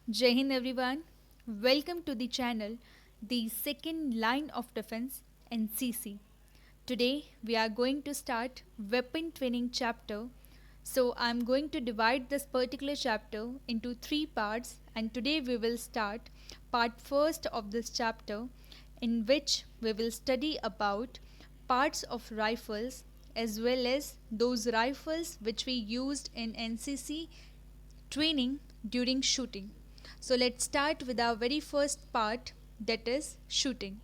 Jai Hind everyone. Welcome to the channel, the second line of defense NCC. Today we are going to start weapon training chapter. So I'm going to divide this particular chapter into three parts, and today we will start part first of this chapter, in which we will study about parts of rifles as well as those rifles which we used in NCC training during shooting. So let's start with our very first part, that is shooting.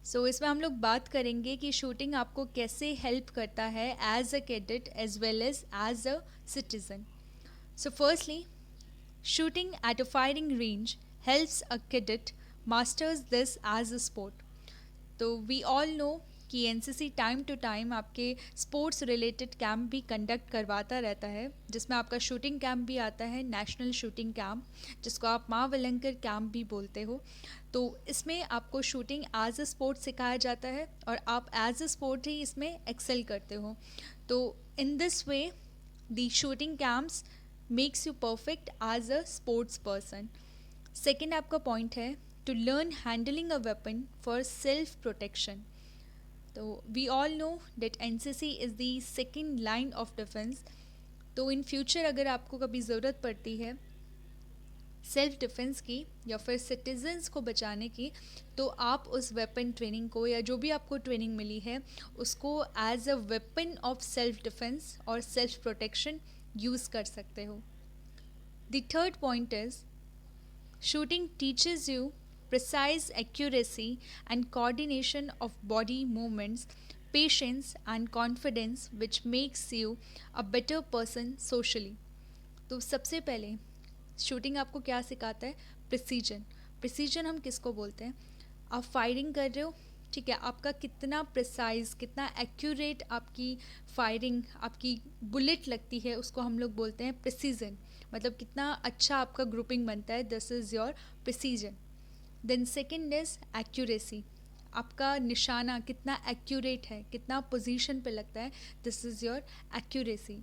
सो इसमें हम लोग बात करेंगे कि shooting आपको कैसे help करता है as a cadet as well as a citizen. So firstly, shooting at a firing range helps a cadet masters this as a sport. तो वी ऑल नो कि एनसीसी टाइम टू टाइम आपके sports related camp भी conduct करवाता रहता है, जिसमें आपका shooting camp भी आता है, नेशनल शूटिंग कैंप, जिसको आप माँ वलंकर कैंप भी बोलते हो. तो इसमें आपको शूटिंग एज अ स्पोर्ट सिखाया जाता है और आप एज अ स्पोर्ट ही इसमें एक्सेल करते हो. तो in this way the shooting camps makes you perfect as a sports person. Second आपका पॉइंट है to learn handling a weapon for self protection. तो we all know that NCC is the second line of defence. तो in future अगर आपको कभी ज़रूरत पड़ती है सेल्फ डिफेंस की या फिर सिटीजन्स को बचाने की, तो आप उस वेपन ट्रेनिंग को या जो भी आपको ट्रेनिंग मिली है उसको as a weapon of self defence और सेल्फ प्रोटेक्शन यूज़ कर सकते हो. The third point is shooting teaches you precise accuracy and coordination of body movements, patience and confidence, which makes you a better person socially. तो सबसे पहले shooting आपको क्या सिखाता है? प्रिसीजन. प्रिसीजन हम किसको बोलते हैं? आप फायरिंग कर रहे हो, ठीक है, आपका कितना प्रिसाइज, कितना एक्यूरेट आपकी फायरिंग, आपकी बुलेट लगती है, उसको हम लोग बोलते हैं प्रिसीजन. मतलब कितना अच्छा आपका ग्रुपिंग बनता है, this is your precision. Then second is accuracy. आपका निशाना कितना एक्यूरेट है, कितना पोजीशन पे लगता है, this is your accuracy.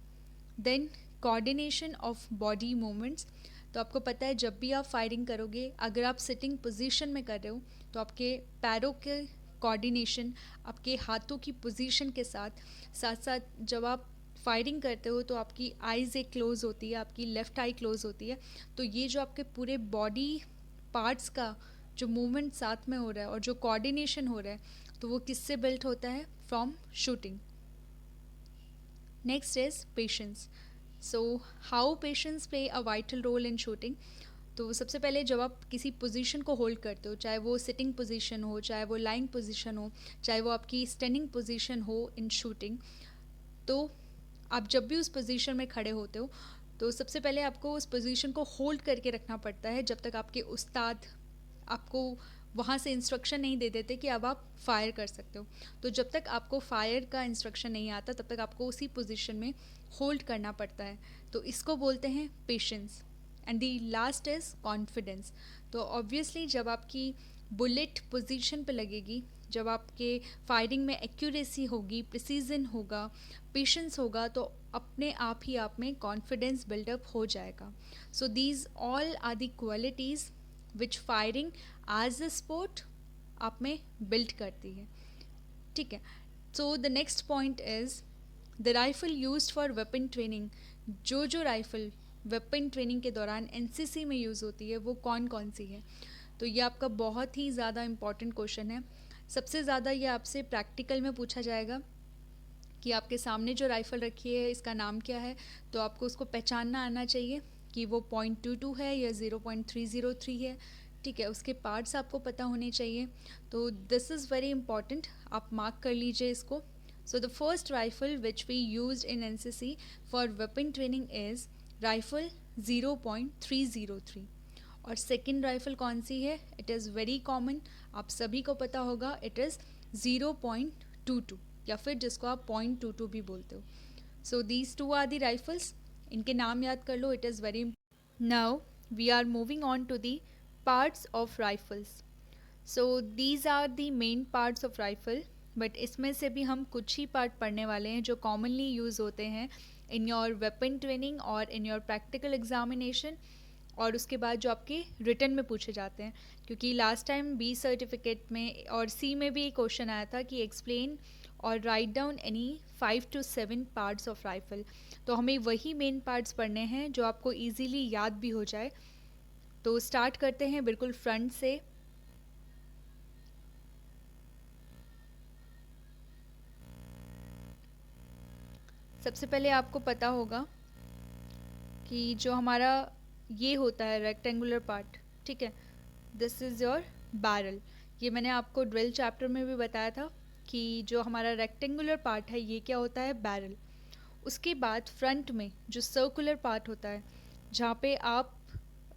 Then coordination of body movements. तो आपको पता है जब भी आप फायरिंग करोगे, अगर आप सिटिंग पोजीशन में कर रहे हो तो आपके पैरों के कोऑर्डिनेशन, आपके हाथों की पोजीशन के साथ साथ साथ जब आप फायरिंग करते हो तो आपकी आइज़ एक क्लोज़ होती है, आपकी लेफ़्ट आई क्लोज़ होती है. तो ये जो आपके पूरे बॉडी पार्ट्स का जो मूवमेंट साथ में हो रहा है और जो कोऑर्डिनेशन हो रहा है, तो वो किससे बिल्ट होता है? From shooting. Next is patience. So how patience play a vital role in shooting. तो सबसे पहले जब आप किसी पोजीशन को होल्ड करते हो, चाहे वो सिटिंग पोजीशन हो, चाहे वो लाइंग पोजीशन हो, चाहे वो आपकी स्टैंडिंग पोजीशन हो इन शूटिंग, तो आप जब भी उस पोजीशन में खड़े होते हो तो सबसे पहले आपको उस पोजीशन को होल्ड करके रखना पड़ता है जब तक आपके उस्ताद आपको वहाँ से इंस्ट्रक्शन नहीं दे देते कि अब आप फायर कर सकते हो. तो जब तक आपको फायर का इंस्ट्रक्शन नहीं आता तब तक आपको उसी पोजीशन में होल्ड करना पड़ता है. तो इसको बोलते हैं patience. And the last is confidence. तो ऑब्वियसली जब आपकी बुलेट पोजीशन पे लगेगी, जब आपके फायरिंग में एक्यूरेसी होगी, प्रिसीजन होगा, पेशेंस होगा, तो अपने आप ही आप में कॉन्फिडेंस बिल्डअप हो जाएगा. So these all are the qualities which firing as a sport आप में बिल्ड करती है. ठीक है. So the next point is the rifle use for weapon training. जो राइफल वेपन ट्रेनिंग के दौरान एनसीसी में यूज़ होती है वो कौन कौन सी है? तो ये आपका बहुत ही ज़्यादा इम्पॉर्टेंट क्वेश्चन है. सबसे ज़्यादा ये आपसे प्रैक्टिकल में पूछा जाएगा कि आपके सामने जो राइफ़ल रखी है इसका नाम क्या है. तो आपको उसको पहचानना आना चाहिए कि वो .22 है या 0.303 है. ठीक है, उसके पार्ट्स आपको पता होने चाहिए. तो दिस इज़ वेरी इंपॉर्टेंट, आप मार्क कर लीजिए इसको. So the first rifle which we use in NCC for weapon training is rifle 0.303. और सेकेंड राइफ़ल कौन सी है? इट इज़ वेरी कॉमन, आप सभी को पता होगा, इट इज़ 0.22 या फिर जिसको आप .22 भी बोलते हो. So these two are the rifles. इनके नाम याद कर लो, it is very. Now we are moving on to the parts of rifles. So these are the main parts of rifle, but इसमें से भी हम कुछ ही पार्ट पढ़ने वाले हैं जो कॉमनली यूज़ होते हैं इन योर वेपन ट्रेनिंग और इन योर प्रैक्टिकल एग्जामिनेशन. और उसके बाद जो आपके रिटर्न में पूछे जाते हैं, क्योंकि लास्ट टाइम बी सर्टिफिकेट में और सी में भी एक क्वेश्चन आया था कि एक्सप्लेन और write down any 5 to 7 parts of rifle. तो हमें वही मेन पार्ट्स पढ़ने हैं जो आपको इजीली याद भी हो जाए। तो स्टार्ट करते हैं बिल्कुल फ्रंट से। सबसे पहले आपको पता होगा कि जो हमारा ये होता है रेक्टेंगुलर पार्ट, ठीक है, दिस इज़ योर बैरल। ये मैंने आपको ड्रिल चैप्टर में भी बताया था कि जो हमारा रेक्टेंगुलर पार्ट है ये क्या होता है, बैरल। उसके बाद फ्रंट में जो सर्कुलर पार्ट होता है, जहाँ पे आप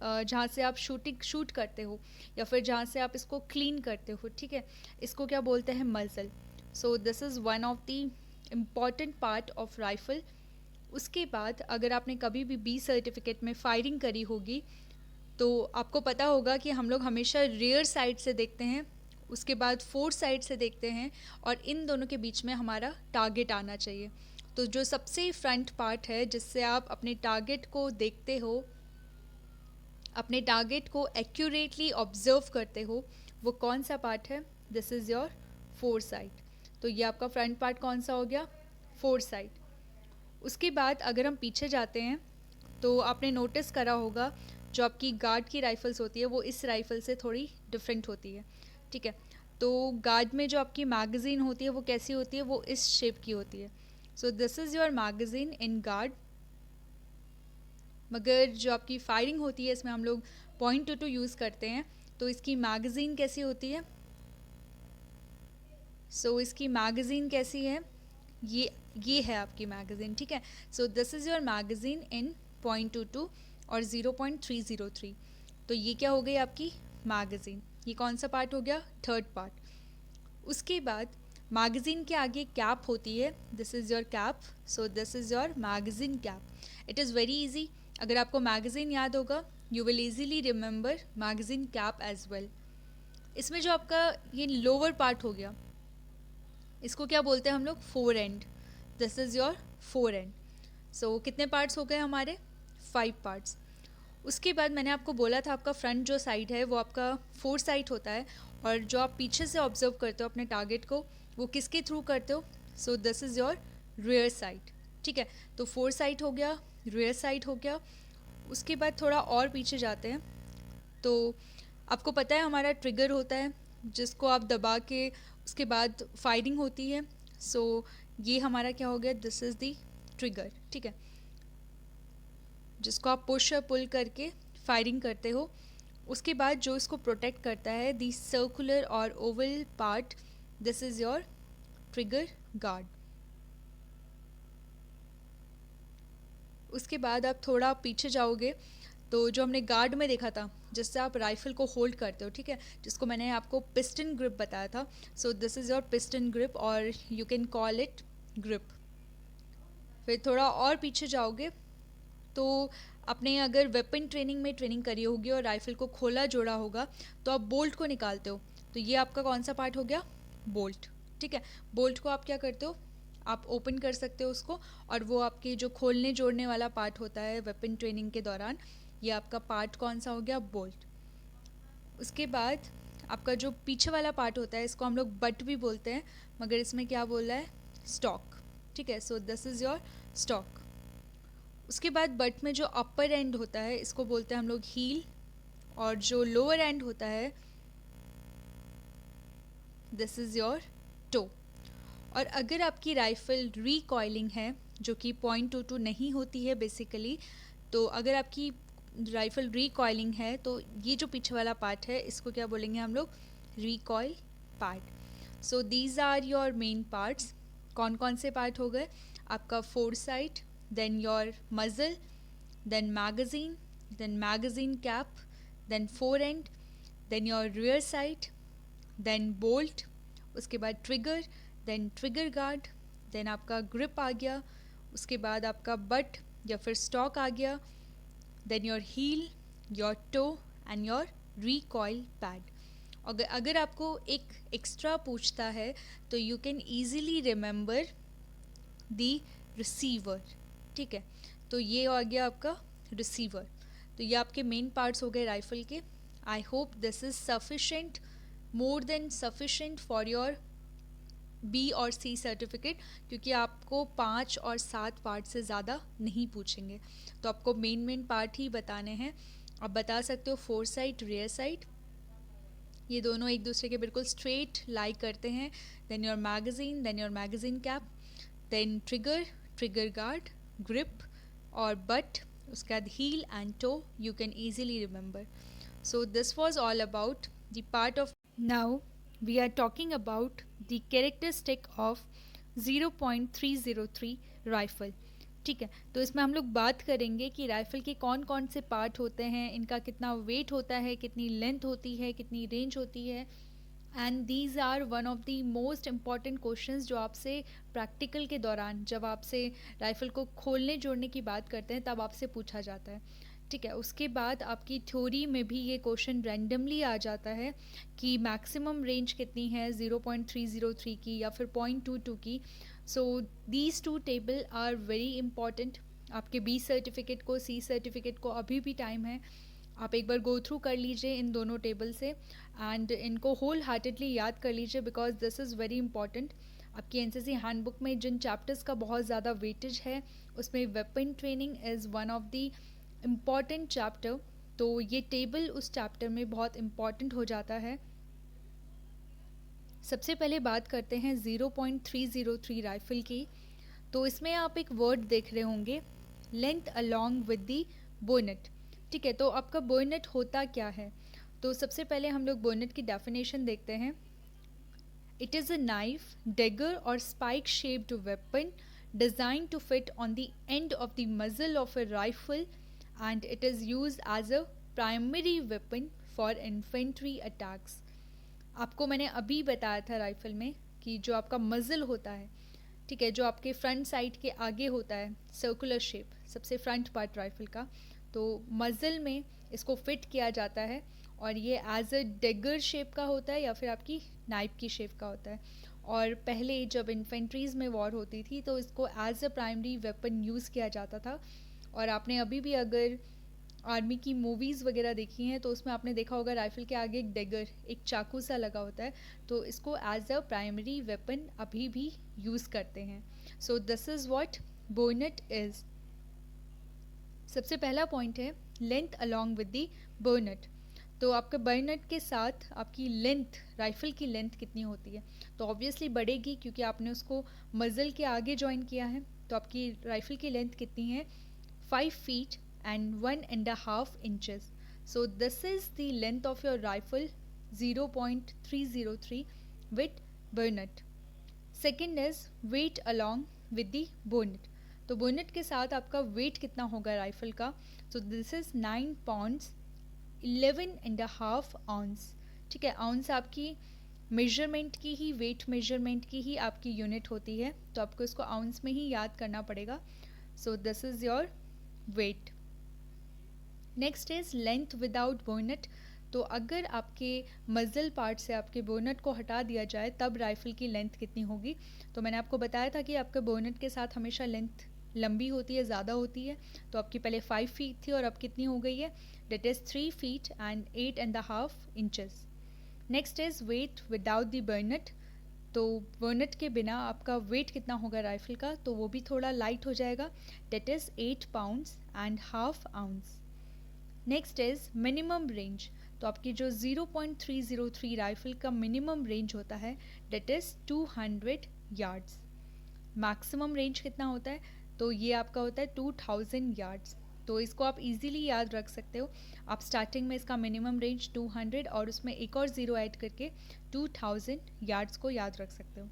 जहाँ से आप शूट करते हो या फिर जहाँ से आप इसको क्लीन करते हो, ठीक है, इसको क्या बोलते हैं, मजल। सो this is one of the important part of rifle. उसके बाद अगर आपने कभी भी बी सर्टिफिकेट में फायरिंग करी होगी तो आपको पता होगा कि हम लोग हमेशा रियर साइड से देखते हैं, उसके बाद फोर्थ साइड से देखते हैं, और इन दोनों के बीच में हमारा टारगेट आना चाहिए। तो जो सबसे फ्रंट पार्ट है जिससे आप अपने टारगेट को देखते हो, अपने टारगेट को एक्यूरेटली ऑब्जर्व करते हो, वो कौन सा पार्ट है, this is your four side. तो ये आपका फ्रंट पार्ट कौन सा हो गया, फोर साइड। उसके बाद अगर हम पीछे जाते हैं तो आपने नोटिस करा होगा जो आपकी गार्ड की राइफ़ल्स होती है वो इस राइफ़ल से थोड़ी डिफरेंट होती है, ठीक है। तो गार्ड में जो आपकी मैगज़ीन होती है वो कैसी होती है, वो इस शेप की होती है। So this is your magazine in guard. मगर जो आपकी फायरिंग होती है इसमें हम लोग .22 यूज़ करते हैं, तो इसकी मैगज़ीन कैसी होती है, सो इसकी मैगज़ीन कैसी है, ये है आपकी मैगज़ीन, ठीक है। So this is your magazine in .22 और 0.303। तो ये क्या हो गई आपकी मैगज़ीन। ये कौन सा पार्ट हो गया, थर्ड पार्ट। उसके बाद मैगज़ीन के आगे कैप होती है, this is your cap. So this is your magazine cap. It is very easy, अगर आपको मैगज़ीन याद होगा you will easily remember magazine cap as well. इसमें जो आपका ये लोअर पार्ट हो गया इसको क्या बोलते हैं हम लोग, fore end. This is your fore end. So कितने पार्ट्स हो गए हमारे, 5 पार्ट्स। उसके बाद मैंने आपको बोला था आपका फ्रंट जो साइड है वो आपका फोर साइड होता है, और जो आप पीछे से ऑब्जर्व करते हो अपने टारगेट को वो किसके थ्रू करते हो, सो this is your rear side, ठीक है। तो फोर साइड हो गया, रियर साइड हो गया। उसके बाद थोड़ा और पीछे जाते हैं तो आपको पता है हमारा ट्रिगर होता है जिसको आप दबा के उसके बाद फायरिंग होती है। सो ये हमारा क्या हो गया, दिस इज़ दी ट्रिगर, ठीक है, जिसको आप पुश और पुल करके फायरिंग करते हो। उसके बाद जो इसको प्रोटेक्ट करता है दी सर्कुलर और Oval part, this is your trigger guard. उसके बाद आप थोड़ा पीछे जाओगे तो जो हमने गार्ड में देखा था जिससे आप राइफ़ल को होल्ड करते हो, ठीक है, जिसको मैंने आपको पिस्टन ग्रिप बताया था। So this is your piston grip और you can call it grip. फिर थोड़ा और पीछे जाओगे तो आपने अगर वेपन ट्रेनिंग में ट्रेनिंग करी होगी और राइफ़ल को खोला जोड़ा होगा तो आप बोल्ट को निकालते हो, तो ये आपका कौन सा पार्ट हो गया, बोल्ट, ठीक है। बोल्ट को आप क्या करते हो, आप ओपन कर सकते हो उसको, और वो आपके जो खोलने जोड़ने वाला पार्ट होता है वेपन ट्रेनिंग के दौरान, ये आपका पार्ट कौन सा हो गया, बोल्ट। उसके बाद आपका जो पीछे वाला पार्ट होता है इसको हम लोग बट भी बोलते हैं, मगर इसमें क्या बोल रहा है, स्टॉक, ठीक है। So this is your stock. उसके बाद बट में जो अपर एंड होता है इसको बोलते हैं हम लोग हील, और जो लोअर एंड होता है दिस इज़ योर टो। और अगर आपकी राइफ़ल रिकॉइलिंग है जो कि .22 नहीं होती है बेसिकली, तो अगर आपकी राइफ़ल रिकॉइलिंग है तो ये जो पीछे वाला पार्ट है इसको क्या बोलेंगे हम लोग, recoil part. So these are your main parts. कौन कौन से पार्ट हो गए, आपका foresight, then your muzzle, then magazine cap, then fore end, then your rear sight, then bolt, उसके बाद trigger, then trigger guard, then आपका grip आ गया, उसके बाद आपका butt या फिर stock आ गया, then your heel, your toe and your recoil pad। अगर आपको एक एक्स्ट्रा पूछता है तो you can easily remember the receiver, ठीक है। तो ये आ गया आपका रिसीवर। तो ये आपके मेन पार्ट्स हो गए राइफल के. I hope this is sufficient, more than sufficient for your B और सी सर्टिफिकेट, क्योंकि आपको 5 और 7 पार्ट से ज़्यादा नहीं पूछेंगे. तो आपको मेन पार्ट ही बताने हैं. आप बता सकते हो फोर साइड, रियर साइड, ये दोनों एक दूसरे के बिल्कुल स्ट्रेट लाई करते हैं. Then your magazine cap, then trigger, trigger guard, grip और बट, उसके बाद heel and toe. You can easily remember. So this was all about the part of. Now we are talking about the characteristic of 0.303 rifle. ठीक है, तो इसमें हम लोग बात करेंगे कि राइफ़ल के कौन कौन से पार्ट होते हैं, इनका कितना वेट होता है, कितनी लेंथ होती है, कितनी रेंज होती है. And these are one of the most important questions जो आपसे प्रैक्टिकल के दौरान, जब आपसे राइफ़ल को खोलने जोड़ने की बात करते हैं, तब आपसे पूछा जाता है. ठीक है, उसके बाद आपकी थ्योरी में भी ये क्वेश्चन रैंडमली आ जाता है कि मैक्सिमम रेंज कितनी है 0.303 की या फिर 0.22 की. So these two table are very important. आपके बी सर्टिफिकेट को, सी सर्टिफिकेट को अभी भी टाइम है. आप एक बार गो थ्रू कर लीजिए इन दोनों टेबल से एंड इनको होल हार्टेडली याद कर लीजिए, because this is very important. आपकी एनसीसी हैंडबुक में जिन चैप्टर्स का बहुत ज़्यादा वेटेज है, उसमें weapon training is one of the important chapter. तो ये टेबल उस चैप्टर में बहुत इम्पॉर्टेंट हो जाता है. सबसे पहले बात करते हैं 0.303 राइफ़ल की. तो इसमें आप एक वर्ड देख रहे होंगे, length along with the bonnet. ठीक है, तो आपका बोनेट होता क्या है. तो सबसे पहले हम लोग बोनेट की डेफिनेशन देखते हैं. इट इज़ अ नाइफ, डेगर और spike shaped weapon designed to fit on the end of the muzzle of a rifle, and it is used as a primary weapon for infantry attacks. आपको मैंने अभी बताया था rifle में कि जो आपका मज़ल होता है, ठीक है, जो आपके फ्रंट साइड के आगे होता है, सर्कुलर शेप, सबसे फ्रंट पार्ट राइफ़ल का, तो मज़ल में इसको फिट किया जाता है और ये एज अ डेगर शेप का होता है या फिर आपकी नाइफ की शेप का होता है. और पहले जब इन्फेंट्रीज़ में वॉर होती थी तो इसको as a primary weapon use किया जाता था. और आपने अभी भी अगर आर्मी की मूवीज़ वगैरह देखी हैं तो उसमें आपने देखा होगा राइफ़ल के आगे एक डेगर, एक चाकू सा लगा होता है, तो इसको एज अ प्राइमरी वेपन अभी भी यूज़ करते हैं. सो this is what bonnet is. सबसे पहला पॉइंट है length along with the bonnet. तो आपके बर्नेट के साथ आपकी लेंथ, राइफ़ल की लेंथ कितनी होती है, तो ऑब्वियसली बढ़ेगी क्योंकि आपने उसको मज़ल के आगे जॉइन किया है. तो आपकी राइफ़ल की लेंथ कितनी है, 5 feet and 1.5 inches. So this is the length of your rifle 0.303 with bayonet. Second is weight along with the bonnet. तो बोनेट के साथ आपका वेट कितना होगा राइफ़ल का, सो दिस इज़ 9 pounds 11.5 ounce. ठीक है, आउंस आपकी मेजरमेंट की ही, वेट मेजरमेंट की ही आपकी यूनिट होती है, तो आपको इसको आउंस में ही याद करना पड़ेगा. सो this is your wait. Next is length without bonnet. तो अगर आपके मज़ल पार्ट से आपके बोनेट को हटा दिया जाए तब राइफ़ल की लेंथ कितनी होगी. तो मैंने आपको बताया था कि आपके बोनेट के साथ हमेशा लेंथ लंबी होती है, ज़्यादा होती है. तो आपकी पहले 5 feet थी और अब कितनी हो गई है, that is 3 feet and 8.5 inches. Next is weight without the bonnet. तो बोनेट के बिना आपका वेट कितना होगा राइफ़ल का, तो वो भी थोड़ा लाइट हो जाएगा, that is 8 pounds and half ounce. Next is minimum range. तो आपकी जो 0.303 राइफ़ल का मिनिमम रेंज होता है that is 200 yards. Maximum range कितना होता है, तो ये आपका होता है 2000 yards. तो इसको आप इजीली याद रख सकते हो. आप स्टार्टिंग में इसका मिनिमम रेंज 200 और उसमें एक और ज़ीरो ऐड करके 2000 yards को याद रख सकते हो.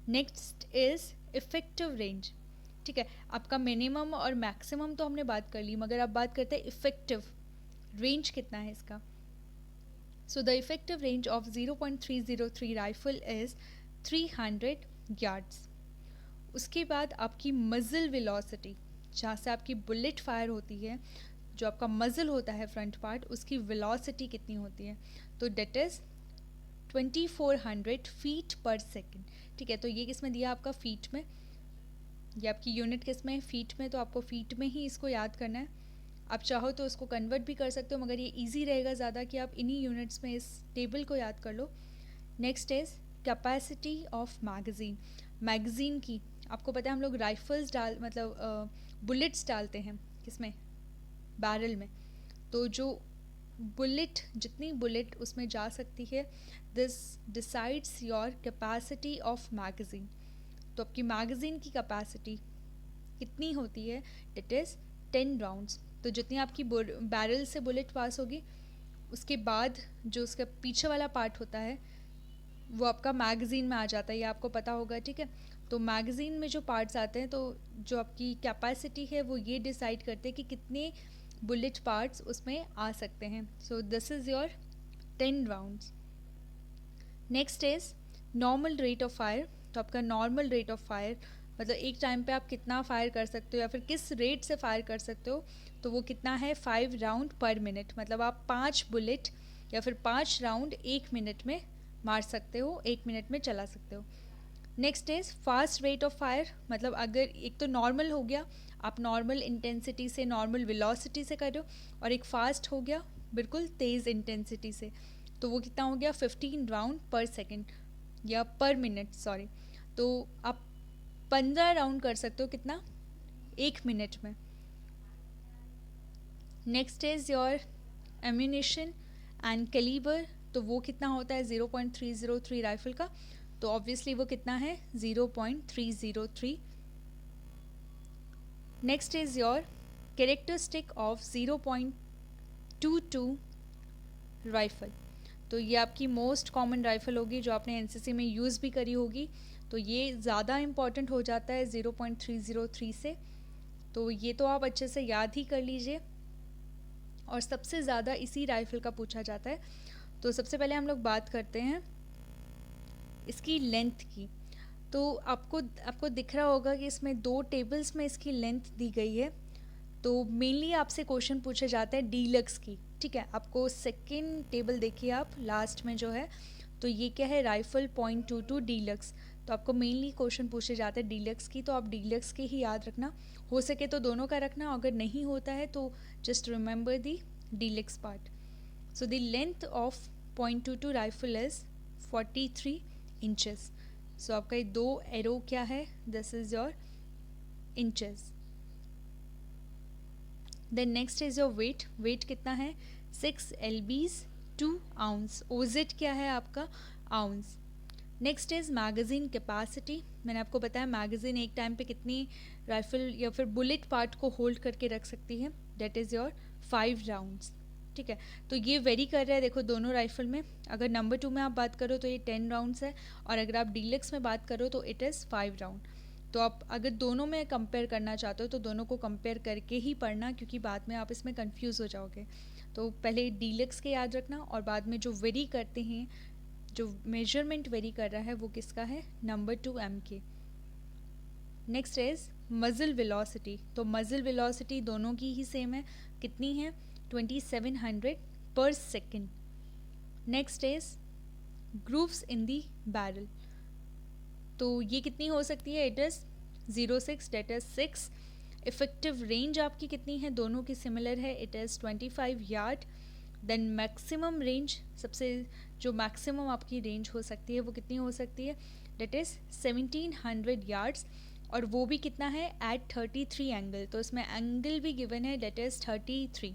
Next is effective range. ठीक है, आपका मिनिमम और मैक्सिमम तो हमने बात कर ली, मगर अब बात करते हैं इफ़ेक्टिव रेंज कितना है इसका. So the effective range of 0.303 rifle is 300 yards. उसके बाद आपकी मज़ल वेलोसिटी, जहाँ से आपकी बुलेट फायर होती है, जो आपका मज़ल होता है फ्रंट पार्ट, उसकी वेलोसिटी कितनी होती है, तो that is 2400 feet per second. ठीक है, तो ये किस में दिया आपका फीट में, ये आपकी यूनिट किस में है, फीट में, तो आपको फीट में ही इसको याद करना है. आप चाहो तो उसको कन्वर्ट भी कर सकते हो, मगर ये इजी रहेगा ज़्यादा कि आप इन्हीं यूनिट्स में इस टेबल को याद कर लो. Next is capacity of magazine. Magazine की आपको पता है हम लोग राइफल्स बुलेट्स डालते हैं किसमें, बैरल में. तो जो बुलेट, जितनी बुलेट उसमें जा सकती है, this decides your capacity of magazine. तो आपकी मैगज़ीन की कैपेसिटी कितनी होती है, इट इज़ 10 राउंड्स. तो जितनी आपकी बैरल से बुलेट पास होगी, उसके बाद जो उसका पीछे वाला पार्ट होता है वो आपका मैगज़ीन में आ जाता है, ये आपको पता होगा. ठीक है, तो मैगज़ीन में जो पार्ट्स आते हैं, तो जो आपकी कैपेसिटी है वो ये डिसाइड करते हैं कि कितने बुलेट पार्ट्स उसमें आ सकते हैं. सो this is your 10 rounds. Next is normal rate of fire. तो आपका नॉर्मल रेट ऑफ फायर मतलब एक टाइम पे आप कितना फायर कर सकते हो या फिर किस रेट से फायर कर सकते हो, तो वो कितना है 5 राउंड पर मिनट. मतलब आप 5 बुलेट या फिर 5 राउंड 1 मिनट में मार सकते हो, 1 मिनट में चला सकते हो. Next is fast rate of fire. मतलब अगर एक तो नॉर्मल हो गया, आप नॉर्मल इंटेंसिटी से, नॉर्मल वेलोसिटी से कर रहे हो, और एक फास्ट हो गया बिल्कुल तेज़ इंटेंसिटी से, तो वो कितना हो गया 15 राउंड पर सेकेंड या पर मिनट, सॉरी. तो आप 15 राउंड कर सकते हो कितना, 1 मिनट में. Next is your ammunition and calibre. तो वो कितना होता है 0.303 राइफल का, तो ऑब्वियसली वो कितना है 0.303. Next is your characteristic of 0.22 rifle. तो ये आपकी मोस्ट कॉमन राइफल होगी जो आपने एनसीसी में यूज़ भी करी होगी, तो ये ज़्यादा इम्पॉर्टेंट हो जाता है 0.303 से. तो ये तो आप अच्छे से याद ही कर लीजिए, और सबसे ज़्यादा इसी राइफल का पूछा जाता है. तो सबसे पहले हम लोग बात करते हैं इसकी लेंथ की. तो आपको दिख रहा होगा कि इसमें 2 टेबल्स में इसकी लेंथ दी गई है. तो मेनली आपसे क्वेश्चन पूछे जाते हैं डीलक्स की. ठीक है, आपको सेकेंड टेबल देखिए आप लास्ट में जो है, तो ये क्या है राइफल .22 डीलक्स. तो आपको मेनली क्वेश्चन पूछे जाते हैं डीलक्स की, तो आप डीलक्स के ही याद रखना. हो सके तो दोनों का रखना, अगर नहीं होता है तो just remember the deluxe part. So the length of .22 rifle is 43 inches. So आपका ये 2 एरो क्या है, this is your inches. Then next is your weight. Weight कितना है 6 lbs 2 ounce. ओजेट क्या है आपका ounce. Next is magazine capacity. मैंने आपको बताया मैगज़ीन एक टाइम पे कितनी राइफल या फिर बुलेट पार्ट को होल्ड करके रख सकती है, डेट इज़ योर 5 राउंड्स. ठीक है, तो ये वेरी कर रहा है देखो दोनों राइफल में. अगर नंबर 2 में आप बात करो तो ये 10 राउंड्स है, और अगर आप डीलक्स में बात करो तो इट इज़ 5 राउंड. तो आप अगर दोनों में कंपेयर करना चाहते हो तो दोनों को कंपेयर करके ही पढ़ना, क्योंकि बाद में आप इसमें कंफ्यूज हो जाओगे. तो पहले डीलक्स के याद रखना, और बाद में जो वेरी करते हैं, जो मेजरमेंट वेरी कर रहा है वो किसका है, number 2 MK. Next is muzzle velocity. तो मज़ल वेलोसिटी दोनों की ही सेम है, कितनी है 2700 पर second. Next is grooves in the barrel. तो ये कितनी हो सकती है, it is 0.6, that is 6. Effective range आपकी कितनी है, दोनों की सिमिलर है, it is 25 yard. Then maximum range, सबसे जो मैक्सिमम आपकी रेंज हो सकती है वो कितनी हो सकती है, डेट इज़ 1700 यार्ड्स. और वो भी कितना है एट 33 एंगल. तो इसमें एंगल भी गिवन है, डेट इज़ 33.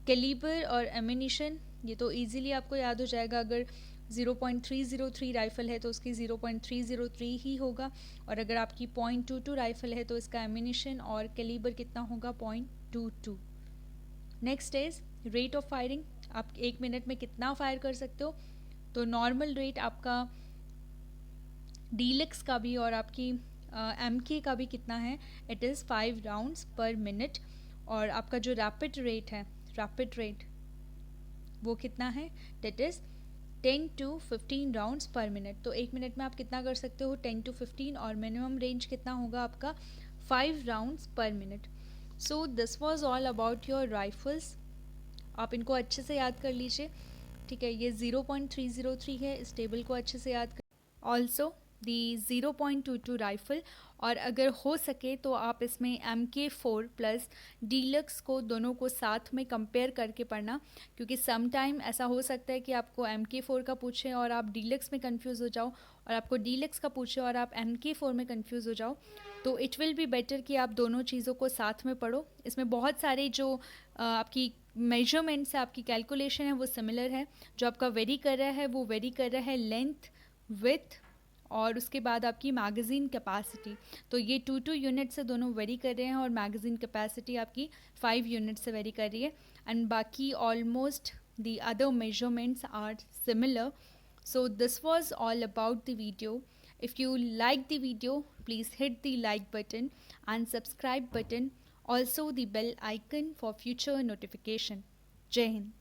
कैलिबर और एमिनिशन, ये तो इजीली आपको याद हो जाएगा. अगर 0.303 राइफ़ल है तो उसकी 0.303 ही होगा, और अगर आपकी .22 राइफ़ल है तो इसका एमिनिशन और कैलिबर कितना होगा .22. Next is rate of firing. आप 1 मिनट में कितना फायर कर सकते हो. तो नॉर्मल रेट आपका डीलक्स का भी और आपकी MK का भी कितना है, इट इज़ 5 राउंड्स पर मिनट. और आपका जो रैपिड रेट है, रैपिड रेट वो कितना है, डेट इज़ 10 to 15 राउंड्स पर मिनट. तो 1 मिनट में आप कितना कर सकते हो 10 to 15, और मिनिमम रेंज कितना होगा आपका 5 राउंड्स पर minute. So this was all about your rifles. आप इनको अच्छे से याद कर लीजिए. ठीक है, ये 0.303 है, इस टेबल को अच्छे से याद कर. ऑल्सो दी 0.22 राइफ़ल, और अगर हो सके तो आप इसमें MK4 प्लस डीलक्स को दोनों को साथ में कंपेयर करके पढ़ना, क्योंकि सम टाइम ऐसा हो सकता है कि आपको MK4 का पूछे और आप डीलक्स में कंफ्यूज हो जाओ, और आपको डीलक्स का पूछे और आप MK4 में कंफ्यूज हो जाओ। तो इट विल बी बेटर कि आप दोनों चीज़ों को साथ में पढ़ो। इसमें बहुत सारे जो आपकी मेजरमेंट्स है, आपकी कैलकुलेशन है, वो सिमिलर है। जो आपका वेरी कर रहा है वो वेरी कर रहा है लेंथ, विथ, और उसके बाद आपकी मैगज़ीन कैपेसिटी। तो ये 2 यूनिट से दोनों वेरी कर रहे हैं, और मैगज़ीन कैपेसिटी आपकी 5 यूनिट से वेरी कर रही है, एंड बाकी almost the other measurements are similar. So this was all about the video. If you like the video, please hit the like button and subscribe button, also the bell icon for future notification. Jai Hind.